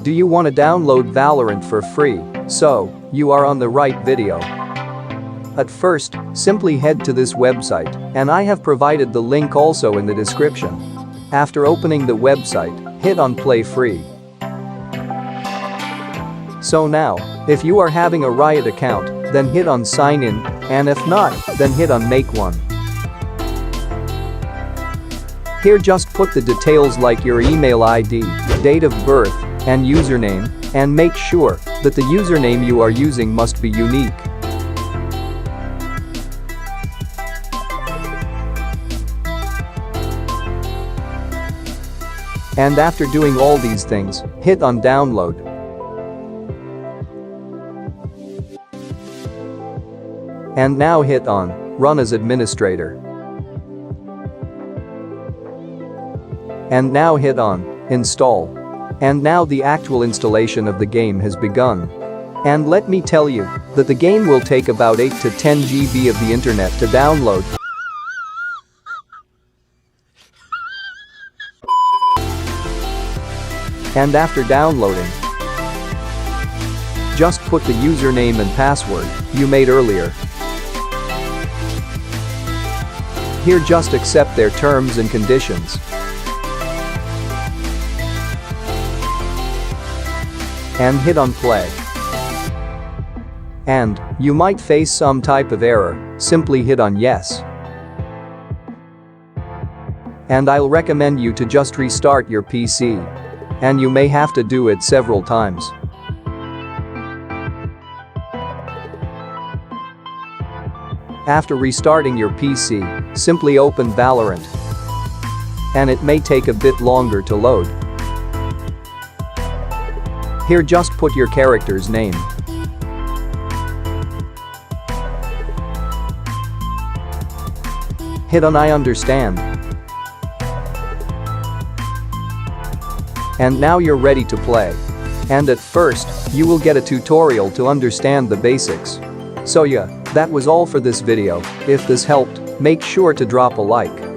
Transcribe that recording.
Do you want to download Valorant for free? So, you are on the right video. At first, simply head to this website, and I have provided the link also in the description. After opening the website, hit on Play Free. So now, if you are having a Riot account, then hit on Sign In, and if not, then hit on Make One. Here just put the details like your email ID, date of birth, and username, and make sure that the username you are using must be unique. And after doing all these things, hit on Download. And now hit on Run as Administrator. And now hit on Install. And now the actual installation of the game has begun. And let me tell you that the game will take about 8 to 10 GB of the internet to download. And after downloading, just put the username and password you made earlier. Here just accept their terms and conditions. And hit on play. And you might face some type of error, simply hit on yes. And I'll recommend you to just restart your PC. And you may have to do it several times. After restarting your PC, simply open Valorant. And it may take a bit longer to load. Here just put your character's name. Hit on I understand. And now you're ready to play. And at first, you will get a tutorial to understand the basics. So yeah, that was all for this video. If this helped, make sure to drop a like.